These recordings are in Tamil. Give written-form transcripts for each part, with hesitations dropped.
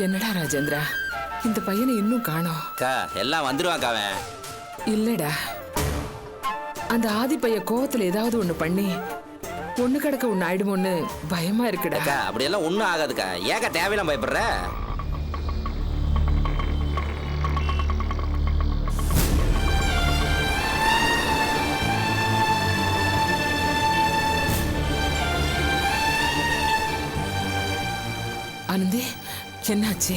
என்னடா ராஜேந்திரா, இந்த பையனை இன்னும் காணோம்? எல்லாம் வந்துருவாங்க. அவன் இல்லடா, அந்த ஆதி பைய கோவத்துல ஏதாவது ஒண்ணு பண்ணி ஒண்ணு கிடக்க ஒண்ணு ஆயிடுமோன்னு பயமா இருக்குடா. அப்படியெல்லாம் ஒண்ணும் ஆகாதுக்கா. ஏக்கா தேவையில்லாம் பயப்படுற? ஆனந்தி, என்னாச்சு?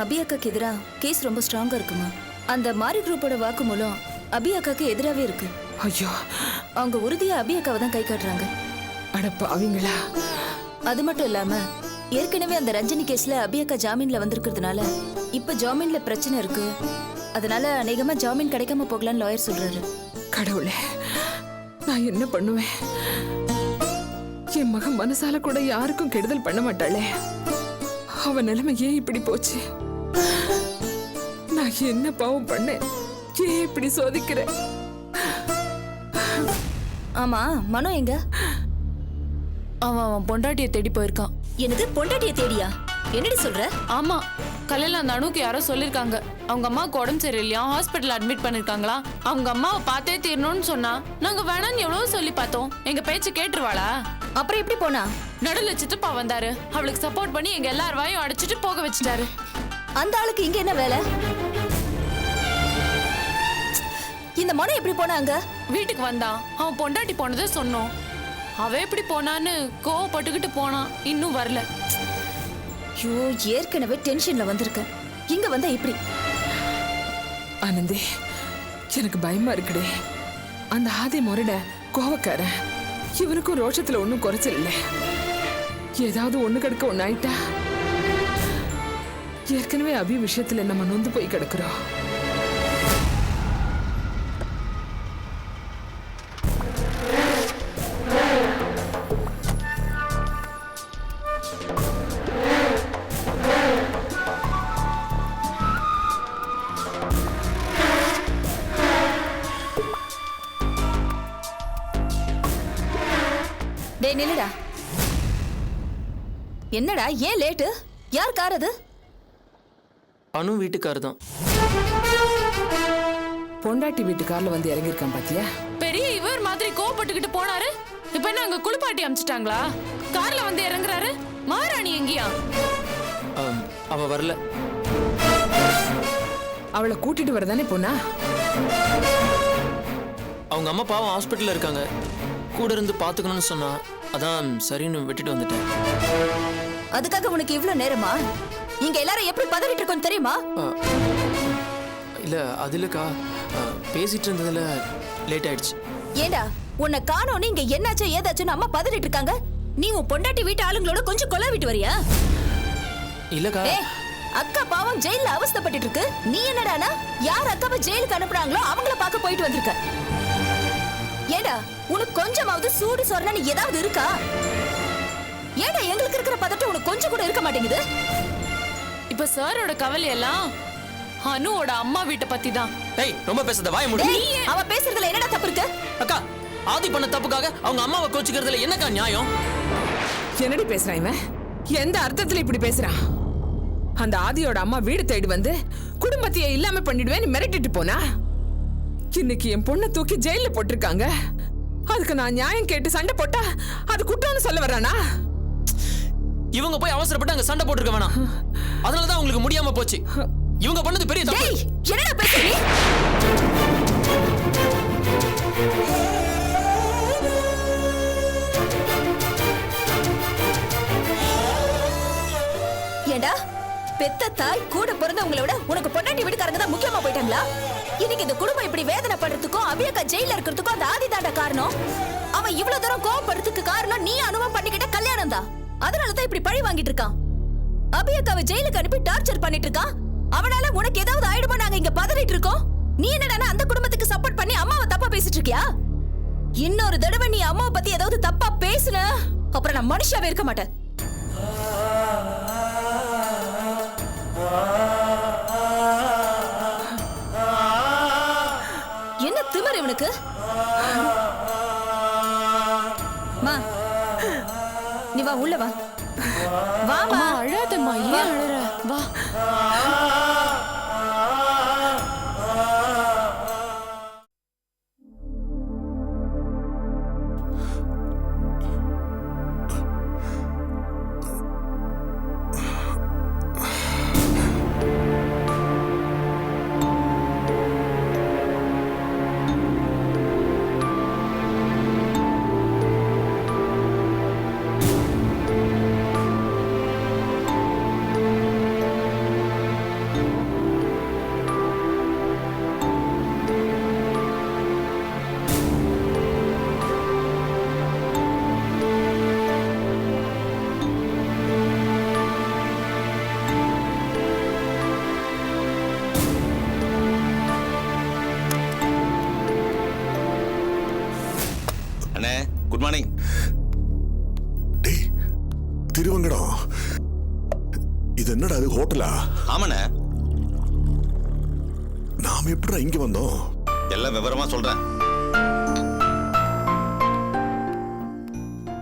அபி அக்காக்கு எதிரா கேஸ் ரொம்ப ஸ்ட்ராங்கா இருக்குமா? அந்த மாரி குரூப்போட வாக்குமூலம் அபி அக்காக்கு எதிராவே இருக்கு. ஐயோ, அவங்க உறுதியா அபி அக்காவை தான் கை காட்டுறாங்க. அடப்பா அவங்களா? அது மட்டும் இல்லாம ஏற்கனவே அந்த ரஞ்சனி கேஸ்ல அபி அக்கா ஜாமீன்ல வந்திருக்கிறதுனால இப்ப ஜாமீன்ல பிரச்சனை இருக்கு. அதனால அநேகமா ஜாமீன் கிடைக்காம போகலான்னு லாயர் சொல்றாரு. கடவுளே, நான் என்ன பண்ணுவேன்? என் மகன் மனசால கூட யாருக்கும் கெடுதல் பண்ண மாட்டாளே. அவன் நிலைமை ஏன் இப்படி போச்சு? நான் என்ன பாவம் பண்ணேன்? ஏன் இப்படி சோதிக்கிறேன்? ஆமா, மனோ எங்க? அவன் பொண்டாட்டியை தேடி போயிருக்கான். என்னது, பொண்டாட்டியை தேடியா? என்னடி சொல்ற? ஆமா, காலையில அந்த அணுக்கு யாரோ சொல்லிருக்காங்க. அவங்க அம்மாவுக்கு உடம்பு சரியில்லையா, ஹாஸ்பிட்டல் அட்மிட் பண்ணிருக்காங்களா. அவங்க அம்மாவை பார்த்தே தீரணும்னு சொன்னா நாங்க வேணான்னு எவ்வளவு சொல்லி பார்த்தோம். எங்க பேச்சு கேட்டுருவாளா? அப்புறம் எப்படி போனா? நடுல சித்தப்பா வந்தாரு. அவளுக்கு சப்போர்ட் பண்ணி எங்க எல்லார் வாயும் அடைச்சிட்டு போக வச்சுட்டாரு. அந்த ஆளுக்கு இங்க என்ன வேலை? இந்த மனோ எப்படி போனாங்க? வீட்டுக்கு வந்தான். அவன் பொண்டாட்டி போனதை சொன்னோம். அவ எப்படி போனான்னு கோவப்பட்டுக்கிட்டு போனான். இன்னும் வரல. ஐயோ, ஏற்கனவே டென்ஷன்ல வந்திருக்க, இங்க வந்தா இப்படி? ஆனந்தி, எனக்கு பயமா இருக்குடே. அந்த ஆதி முரட கோவக்காரன். இவனுக்கும் ரோஷத்துல ஒன்னும் குறைச்சல் இல்லை. ஏதாவது ஒண்ணு கிடக்க ஒண்ணு ஆயிட்டா. ஏற்கனவே அபி விஷயத்துல நம்ம நொந்து போய் கிடக்குறோம். டேய் நில்லுடா. என்னடா, ஏன் லேட்டு? யார் கார் அது? அனு வீட்டுக்காரு தான். பொண்டாட்டி வீட்டு கார்ல வந்து இறங்கியிருக்கான் பாத்தியா? பெரிய இவர் மாதிரி கோவப்பட்டுக்கிட்டு போனாரு. இப்ப என்ன அங்க குளிப்பாட்டி அமிச்சிட்டாங்களா? கார்ல வந்து இறங்குறாரு. மகாராணி எங்கயா? அவ வரல. அவளை கூட்டிட்டு வரதானே போனா? அவங்க அம்மா பாவம் ஹாஸ்பிட்டல்ல இருக்காங்க. கூட இருந்து பாத்துக்கணும்னு சொன்னா, அதான் சரின்னு விட்டுட்டு வந்துட்டேன். அதுக்காக உனக்கு இவ்ளோ நேரமா? இங்க எல்லாரும் எப்படி பதறிட்டு இருக்கோம் தெரியுமா? இல்ல அது இல்லக்கா, பேசிட்டு இருந்ததுல லேட் ஆயிடுச்சு. ஏண்டா, உன்னை காணோன்னு இங்க என்னாச்சு ஏதாச்சுன்னு அம்மா பதறிட்டு இருக்காங்க. நீ உன் பொண்டாட்டி வீட்டு ஆளுங்களோட கொஞ்சம் கொலை விட்டு வரியா? இல்லக்கா, அக்கா பாவம் ஜெயில அவஸ்தைப்பட்டு இருக்கு. நீ என்னடானா யார் அக்காவை ஜெயிலுக்கு அனுப்புறாங்களோ அவங்கள பார்க்க போயிட்டு வந்திருக்க. ஏண்டா, உனக்கு கொஞ்சமாவது சூடு சொரணை ஏதாவது இருக்கா? ஏண்டா, எங்களுக்கு இருக்கிற பதட்டம் உனக்கு கொஞ்சம் கூட இருக்க மாட்டேங்குது? இப்ப சாரோட கவலை எல்லாம் அனுவோட அம்மா வீட்டை பத்தி தான். டேய், ரொம்ப பேசாத, வாய மூடு. அவ பேசுறதுல என்னடா தப்பு இருக்கு? அக்கா, ஆதி பண்ண தப்புக்காக அவங்க அம்மாவை கோச்சிக்கிறதுல என்னக்கா நியாயம்? என்னடி பேசுறான் இவன்? எந்த அர்த்தத்துல இப்படி பேசுறான்? அந்த ஆதியோட அம்மா வீடு தேடி வந்து குடும்பத்தையே இல்லாம பண்ணிடுவேன்னு மிரட்டிட்டு போனா. இன்னைக்கு என் பொண்ணை தூக்கி ஜெயில போட்டிருக்காங்க. அதுக்கு நான் நியாயம் கேட்டு சண்டை போட்டா அது குற்றம்னு சொல்ல வர்றானா? இவங்க போய் அவசரப்பட்டு அங்க சண்டை போட்டுருக்க வேணாம். அதனாலதான் உங்களுக்கு முடியாம போச்சு. இவங்க பண்ணது பெரிய தப்பு. என்னடா பேசுறீ? ஏண்டா, பெத்த தாய் கூட பிறந்தவங்களை விட உனக்கு பொண்டாட்டி வீட்டுக்காரங்க தான் முக்கியமா போயிட்டாங்களா? இன்னைக்கு இந்த குடும்பம் இப்படி வேதனை படுறதுக்கும் அபியக்கா ஜெயில இருக்கிறதுக்கும் அந்த ஆதி தாண்டா காரணம். அவன் இவ்வளவு தூரம் கோவப்படுறதுக்கு காரணம் நீ அனுபவம் பண்ணிக்கிட்ட கல்யாணம் தான். அதனாலதான் இப்படி பழி வாங்கிட்டு இருக்கான். அபியக்காவை ஜெயிலுக்கு அனுப்பி டார்ச்சர் பண்ணிட்டு இருக்கான். அவனால உனக்கு ஏதாவது ஆயிடுமா நாங்க இங்க பதறிட்டு இருக்கோம். நீ என்னடா அந்த குடும்பத்துக்கு சப்போர்ட் பண்ணி அம்மாவை தப்பா பேசிட்டு இருக்கியா? இன்னொரு தடவை நீ அம்மாவை பத்தி ஏதாவது தப்பா பேசுன அப்புறம் நான் மனுஷாவே இருக்க மாட்டேன். என்ன திமிரு இவனுக்கு? மா, நீ வா, உள்ள வா. வாமா. அம்மா அழாதம்மா, ஏன் அழற? வா. அண்ணே குட் மார்னிங். டேய் திருவங்கடம், இது என்னடா அது ஹோட்டலா? ஆமாண்ணே, நாம எப்படிடா இங்க வந்தோம்? எல்லாம் விவரமா சொல்றேன்.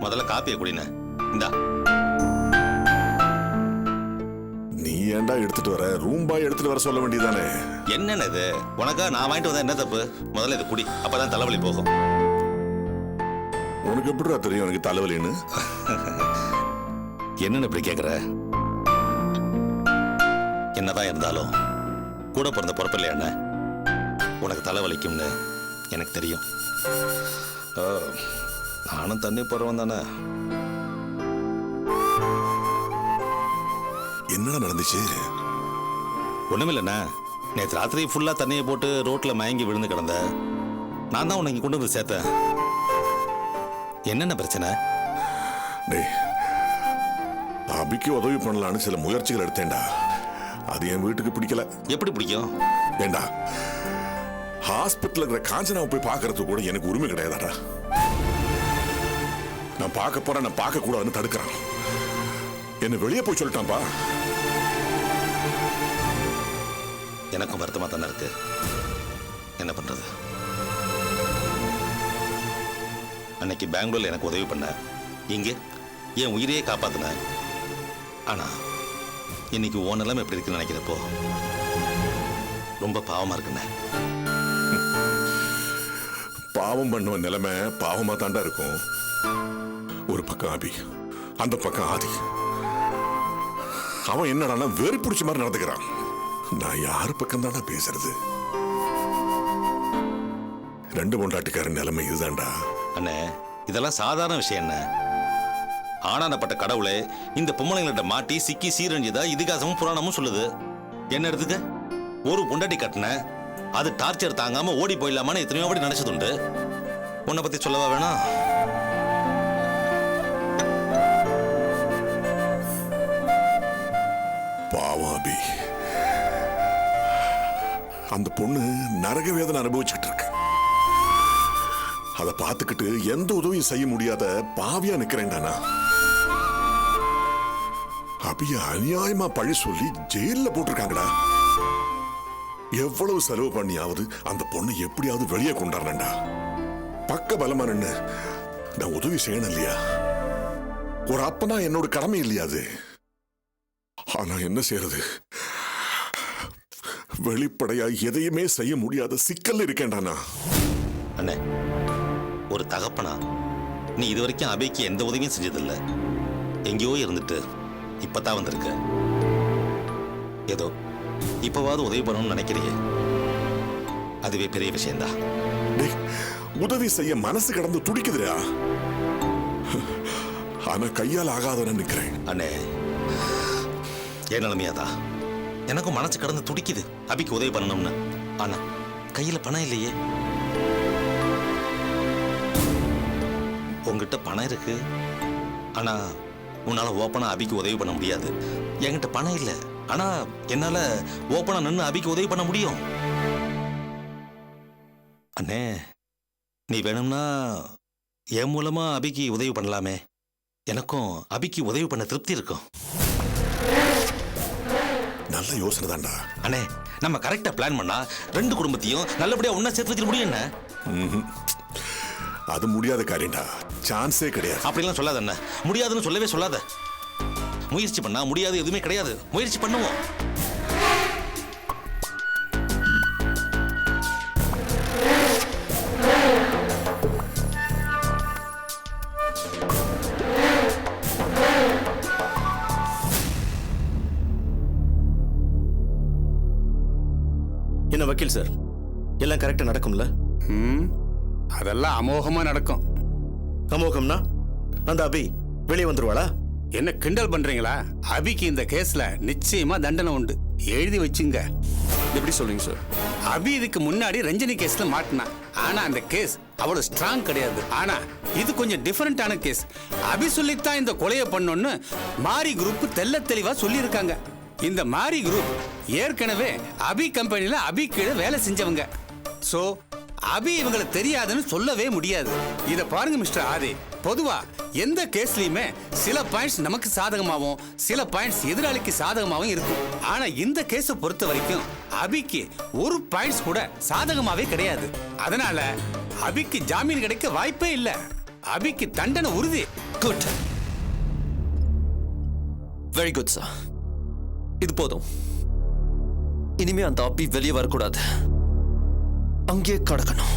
முதல்ல காப்பியை குடிண்ணே. இந்தா. நீ ஏன்டா எடுத்துட்டு வர? ரூம் பாய் எடுத்துட்டு வர சொல்ல வேண்டியதானே? என்னென்ன இது? உனக்கா நான் வாங்கிட்டு வந்தா என்ன தப்பு? முதல்ல இது குடி, அப்பதான் தலைவலி போகும். உனக்கு எப்படிடா தெரியும் எனக்கு தலைவலின்னு? என்னன்னு இப்படி கேக்குற? என்னதான் இருந்தாலும் கூட பிறந்த பொறுப்பில்லையா அண்ணே? உனக்கு தலைவலிக்கும்னு எனக்கு தெரியும். நானும் தண்ணி போறவன் தானே. என்னடா நடந்துச்சு? ஒண்ணுமில்லண்ணா, நேற்று ராத்திரி ஃபுல்லா தண்ணியை போட்டு ரோட்ல மயங்கி விழுந்து கிடந்த நான் தான் உன்னை இங்க கொண்டு வந்து சேர்த்தேன். என்னென்ன பிரச்சனை? டேய், அபிக்கு உதவி பண்ணலான்னு சில முயற்சிகள் எடுத்தேன்டா. அது என் வீட்டுக்கு பிடிக்கல. எப்படி பிடிக்கும்? ஏண்டா, ஹாஸ்பிட்டல் இருக்கிற காஞ்சனாவை போய் பார்க்கறதுக்கு கூட எனக்கு உரிமை கிடையாதாடா. நான் பார்க்க போறேன், நான் பார்க்க கூடாதுன்னு தடுக்கிறான். என்ன வெளியே போய் சொல்லிட்டான்பா. எனக்கும் வருத்தமா தானே இருக்கு. என்ன பண்றது? அன்னைக்கு பெங்களூர்ல எனக்கு உதவி பண்ண, இங்க என் உயிரையே காப்பாத்தின. ஆனா இன்னைக்கு உன் நிலைமை எப்படி இருக்குன்னு நினைக்கிறப்போ ரொம்ப பாவமா இருக்குண்ணே. பாவம் பண்ணுவ நிலைமை பாவமா தாண்டா இருக்கும். ஒரு பக்கம் அபி, அந்த பக்கம் ஆதி. அவன் என்னடா வெறி பிடிச்ச மாதிரி நடந்துக்கிறான். நான் யாரு பக்கம் தாண்டா பேசுறது? ரெண்டு பொண்டாட்டிக்காரன் நிலைமை இதுதான்டா. அண்ணே, இதெல்லாம் சாதாரண விஷயம் என்ன? ஆனானப்பட்ட கடவுளே இந்த பொம்மளைங்கள்ட்ட மாட்டி சிக்கி சீரழிஞ்சதா இதிகாசமும் புராணமும் சொல்லுது. என்ன எடுத்துக்க? ஒரு பொண்டாட்டி கட்டின, அது டார்ச்சர் தாங்காம ஓடி போயிடலாமான்னு எத்தனையோ படி நினைச்சதுண்டு. உன்னை பத்தி சொல்லவா வேணாம்? பாவம் அபி, அந்த பொண்ணு நரக வேதனை அனுபவிச்சுட்டு இருக்கு. அதை பார்த்துக்கிட்டு எந்த உதவியும் செய்ய முடியாத பாவியா நிக்கிறேன்டானா. அபிய அநியாயமா பழி சொல்லி ஜெயில போட்டிருக்காங்கடா. எவ்வளவு செலவு பண்ணியாவது அந்த பொண்ணு எப்படியாவது வெளியே கொண்டாடுறேன்டா. பக்க பலமா நின்னு நான் உதவி செய்யணும் இல்லையா? ஒரு அப்பனா என்னோட கடமை இல்லையா அது? ஆனா என்ன செய்யறது? வெளிப்படையா எதையுமே செய்ய முடியாத சிக்கல் இருக்கேன்டானா. அண்ணே, ஒரு தகப்பனா நீ இது வரைக்கும் அபிக்கு எந்த உதவியும் செஞ்சதில்லை. எங்கேயோ இருந்துட்டு இப்பதான் வந்திருக்க. ஏதோ இப்பவாவது உதவி பண்ணணும்னு நினைக்கிறியே, அதுவே பெரிய விஷயம்தான். உதவி செய்ய மனசு கடந்து துடிக்குதுடா. ஆனா கையால் ஆகாதன்னு நினைக்கிறேன். அண்ணே, என் நிலைமையாதான். எனக்கும் மனசு கடந்து துடிக்குது அபிக்கு உதவி பண்ணணும்னு. ஆனா கையில பணம் இல்லையே. உங்ககிட்ட பணம் இருக்கு, ஆனா உன்னால ஓப்பனா அபிக்கு உதவி பண்ண முடியாது. என்கிட்ட பணம் இல்லை, ஆனா என்னால ஓப்பனா நின்று அபிக்கு உதவி பண்ண முடியும். அண்ணே, நீ வேணும்னா என் மூலமா அபிக்கு உதவி பண்ணலாமே. எனக்கும் அபிக்கு உதவி பண்ண திருப்தி இருக்கும். நல்ல யோசனை தான்டா. அண்ணே, நம்ம கரெக்டா பிளான் பண்ணா 2 குடும்பத்தையும் நல்லபடியா ஒண்ணா சேர்த்து வச்சிட முடியும். என்ன அது முடியாத காரியம்டா, சான்ஸே கிடையாது. அப்படிலாம் சொல்லாத அண்ணா, முடியாதுன்னு சொல்லவே சொல்லாத. முயற்சி பண்ணா முடியாது எதுவுமே கிடையாது. முயற்சி பண்ணுவோம். என்ன வக்கீல் சார், எல்லாம் கரெக்டா நடக்கும்ல? அதெல்லாம் அமோகமா நடக்கும். அமோகம்னா அந்த அபி வெளியே வந்துருவாளா? என்ன கிண்டல் பண்றீங்களா? அபிக்கு இந்த கேஸ்ல நிச்சயமா தண்டனை உண்டு, எழுதி வச்சுங்க. எப்படி சொல்றீங்க சார்? அபி இதுக்கு முன்னாடி ரஞ்சனி கேஸ்ல மாட்டினா. ஆனா அந்த கேஸ் அவ்வளவு ஸ்ட்ராங் கிடையாது. ஆனா இது கொஞ்சம் டிஃபரெண்டான கேஸ். அபி சொல்லித்தான் இந்த கொலையை பண்ணோன்னு மாரி குரூப் தெள்ள தெளிவா சொல்லி இருக்காங்க. இந்த மாரி குரூப் ஏற்கனவே அபி கம்பெனில அபி கீழே வேலை செஞ்சவங்க. சோ அபி இவங்களை தெரியாதுன்னு சொல்லவே முடியாது. இத பாருங்க மிஸ்டர் ஆதி, பொதுவா எந்த கேஸ்லயுமே சில பாயிண்ட்ஸ் நமக்கு சாதகமாகவும் சில பாயிண்ட்ஸ் எதிராளிக்கு சாதகமாகவும் இருக்கும். ஆனா இந்த கேஸை பொறுத்த வரைக்கும் அபிக்கு ஒரு பாயிண்ட்ஸ் கூட சாதகமாவே கிடையாது. அதனால அபிக்கு ஜாமீன் கிடைக்க வாய்ப்பே இல்ல. அபிக்கு தண்டனை உறுதி. Good, very good sir. இது போதும். இனிமே அந்த அபி வெளியே வரக்கூடாது. அங்கே கடக்கணும்,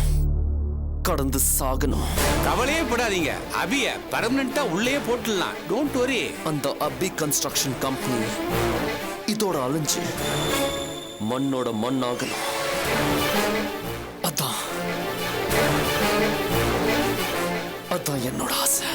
கடந்து சாகணும். கவலையே படாதீங்க, அபிய பெர்மனண்டா உள்ளே போட்டுடலாம். Don't worry. அந்த அபி கன்ஸ்ட்ரக்ஷன் கம்பெனி இதோட அழிஞ்சு மண்ணோட மண்ணாகணும். அதான் அதான் என்னோட ஆசை.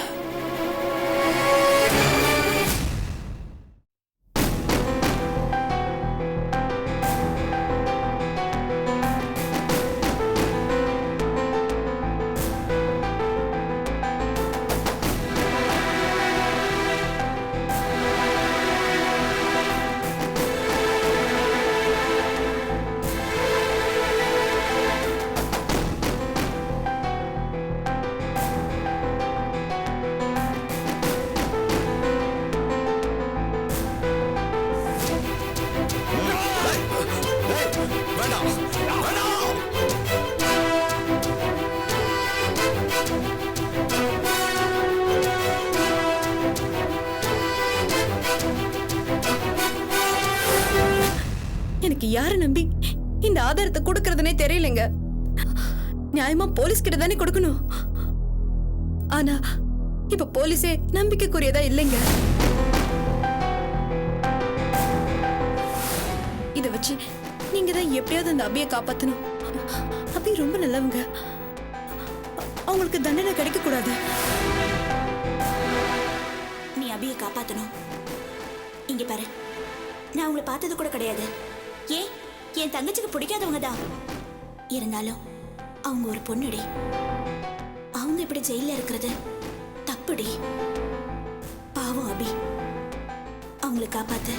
எனக்கு யாரை நம்பி இந்த ஆதாரத்தை கொடுக்கறதுனே தெரியலங்க. நியாயமா போலீஸ் கிட்ட தானே கொடுக்கணும். ஆனா இப்ப போலீஸே நம்பிக்கைக்குரியதா இல்லைங்க. இத வச்சு நீங்க தான் எப்படியாவது அந்த அபியை காப்பாத்தணும். அபி ரொம்ப நல்லவங்க, அவங்களுக்கு தண்டனை கிடைக்க கூடாது. நீ அபியை காப்பாத்தணும். இங்க பாரு, நான் உங்களை பார்த்தது கூட கிடையாது. ஏன், என் தங்கச்சிக்கு பிடிக்காதவங்க தான். இருந்தாலும் அவங்க ஒரு பொண்ணுடி. அவங்க இப்படி ஜெயில இருக்கிறது தப்புடி. பாவம் அபி, அவங்களை காப்பாத்து.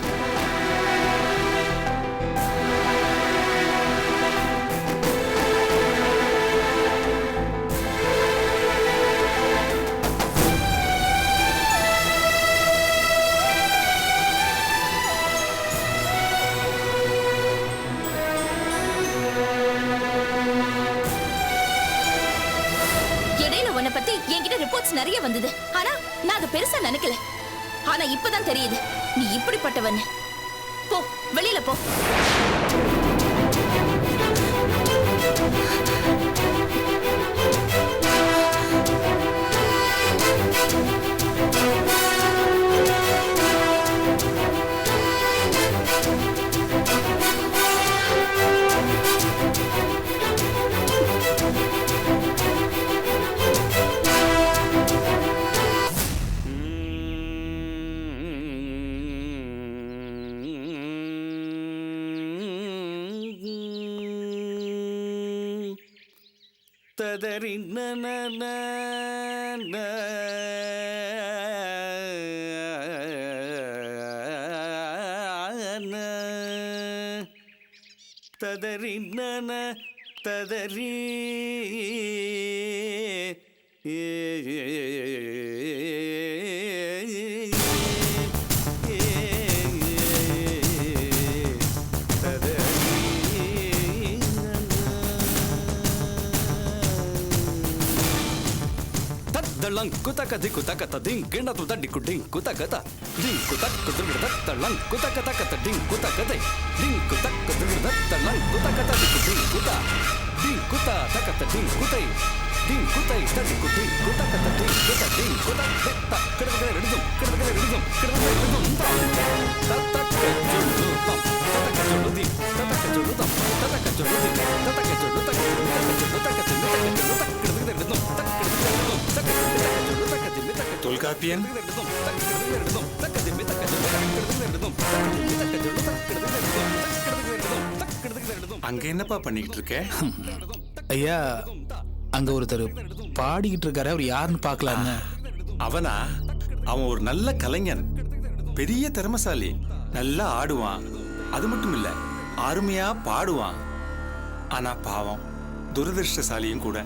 பத்தி என்கிட்ட ரிப்போர்ட்ஸ் நிறைய வந்தது. ஆனா நான் அதை பெருசா நினைக்கல. ஆனா இப்பதான் தெரியுது நீ இப்படிப்பட்டவன். போ, வெளியில போ. ததறி ததறி ததறி தள்ளங் குதக தி குதக ததிங் கிண்ண துத டிக்குடிங் குதகத டிங் குதக் குதுர்த தள்ளங் குதக தக தடிங் குதகதை டிங் குதக் குதுர்த தள்ளங் குதக தடிக்குடிங் குதா டிங் குதா தக தடிங் குதை டிங் குதை தடிக்குடிங் குதக தடிங் குத டிங் குத பெத்த கிடவகல ரெடுதும் கிடவகல ரெடுதும் கிடவகல ரெடுதும் தத்தக்க ஜொல்லுதம் தத்தக்க ஜொல்லுதி தத்தக்க ஜொல்லுதம் தத்தக்க ஜொல்லுதி தத்தக்க ஜொல்லுதம் தத்தக்க ஜொல்லுதம் தொல்காப்பியன் அங்க என்னப்பா பண்ணிக்கிட்டு இருக்க? ஐயா அங்க ஒருத்தர் பாடிக்கிட்டு இருக்காரு, அவர் யாருன்னு பார்க்கலான்னு. அவனா? அவன் ஒரு நல்ல கலைஞன், பெரிய திறமசாலி, நல்லா ஆடுவான். அது மட்டும் இல்ல, அருமையா பாடுவான். ஆனா பாவம், துரதிருஷ்டசாலியும் கூட.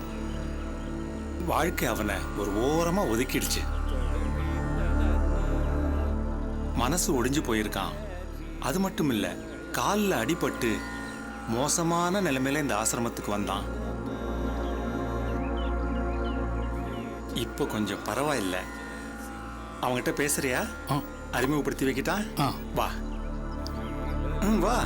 வாழ்க்கை அவனை ஒரு ஓரமா ஒதுக்கிடுச்சு. மனசு ஒடிஞ்சு போயிருக்கான். அது மட்டும் இல்ல, காலில் அடிபட்டு மோசமான நிலைமையில இந்த ஆசிரமத்துக்கு வந்தான். இப்போ கொஞ்சம் பரவாயில்ல. அவங்ககிட்ட பேசுறியா? அறிமுகப்படுத்தி வைக்கிட்டா? வா. வா.